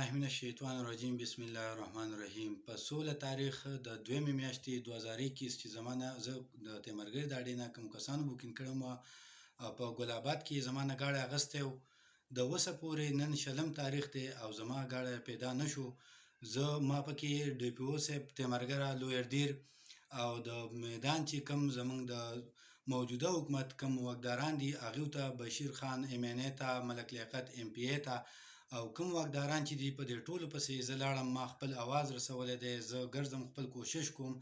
بالله من الشیطان الرجیم بسم الله الرحمن الرحیم په 16 تاریخ د دویمې میاشتې 2021 چې زمانه زه د تیمرګي د اړې نه کوم کسانو بوکینګ کړم په ګل آباد کې زمانه گاړی اغسته و د وسه پورې نن شلم تاریخ دی او زما گاړی پیدا نشو زه ما پکې ډي پی او صاحب تیمرګرا لویردیر او د میدان چې کم زمونږ د موجوده حکومت کم واکداران دي هغه ته بشیر خان امینه ته ملک لیاقت ام پی ای ته او کوم واکداران چې دی په دې ټولو پسې زه لاړم ما خپل اواز رسولی دی زه ګرځم خپل کوشش کوم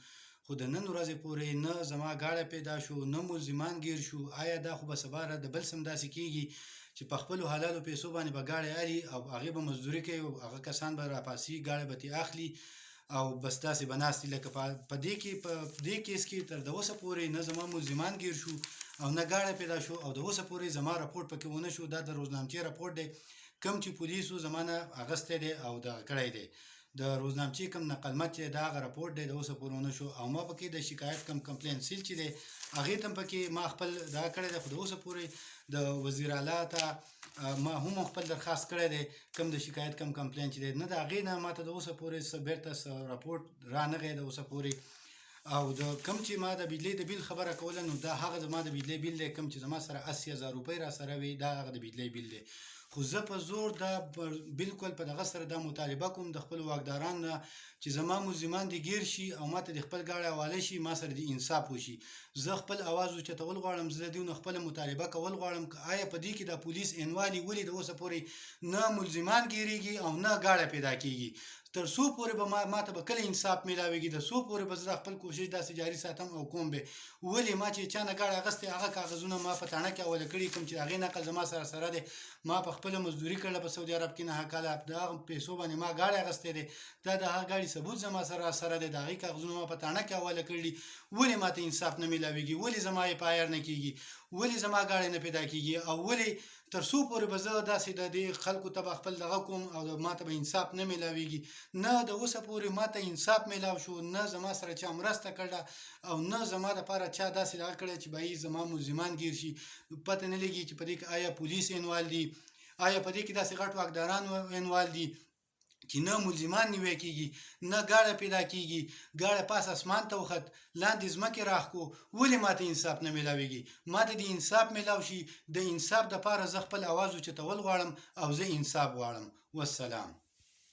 خو د نن ورځې پورې نه زما گاړی پیدا شو نه ملزمان گیر شو آیا دا خو به سبا د بل سم داسې کیږي چې په خپلو حلالو پیسو باندې به گاړی الي او هغې به مزدوري کوي او هغه کسان به راپاسي گاړی به ترې اخلي او بس داسې به ناست دي لکه په دې کیس کې تر د اوسه پورې نه زما ملزمان گیر شو او نه گاړی پیدا شو او د اوسه پورې زما راپورټ پکې ونه شو دا د روزنامچې راپورټ دی کم چې پولیسو زمانه اغسته دی او د کړی دی د روزنامچې کم نقل مت چې دا غ راپورټ دی د اوسه پورې ونه شو او ما پکې د شکایت کم کمپلین سیل چې دی هغې ته پکې ما خپل دا کړی دی خو د اوسه پورې د وزیر اعلی ته ما هم خپل درخواست کړی دی کم د شکایت کم کمپلین چې دی نه د هغې نه ماته د اوسه پورې څه بیرته راپورټ رانغی د اوسه پورې او د کم چې ما د بجلی د بیل خبره کوله نو دا هغه زما د بجلی بیل دی کم چې زما سره 80000 روپۍ را سره وي دا هغه د بجلی بیل دی خو زه په زور دا بالکل په دغه سره دا مطالبه کوم د خپل واکداران نه چې زما ملزمان دي گیر شي او ماته د خپل گاړی حواله شي ما سره د انصاف وشي زه خپل اواز اوچتول غواړم زه د دې خپل مطالبه کول غواړم آیا په دې کې د پولیس انوالي ولې د اوسه پورې نه ملزمان گیریږي او نه گاړی پیدا کیږي تر څو پورې به ماته به کله انصاف میلاویږي د څو پورې به زه خپل کوشش داسې جاري ساتم او کوم به ولې ما چې چا نه گاړی اغستی هغه کاغذونه ما په تاڼه کې حواله کړي کوم چې هغې نقل زما سره دی ما په خپله مزدوري کړله په سعودي عرب کې 9 کاله د هغه پیسو باندې ما گاړی اغستی دی دا د هغه گاړي ثبوت زما سره دی د هغې کاغذونه ما په تاڼه کې حواله کړي ولې ماته انصاف نه میلاویږي ولې زما اف آی آر نه کیږي ولې زما گاړی نه پیدا کیږي او ولې تر څو پورې به زه داسې د دې خلکو ته به خپل دغه کوم او ماته به انصاف نه میلاویږي نه د اوسه پورې ماته انصاف میلاو شو نه زما سره چا مرسته کړله او نه زما دپاره چا داسې دغه کړی چې به زما ملزمان گیر شي پته نه لګي چې په دې کې آیا پولیس انوال دي آیا په دې کې داسې غټ واکداران انوال دي چې نه ملزمان نیوی کیږي نه گاړی پیدا کیږي گاړی پاس اسمان ته وخت لاندې ځمکې راښکو ولې ماته انصاف نه میلاویږي ماته د انصاف میلاو شي د انصاف دپاره زه خپل اواز اوچتول غواړم او زه انصاف غواړم والسلام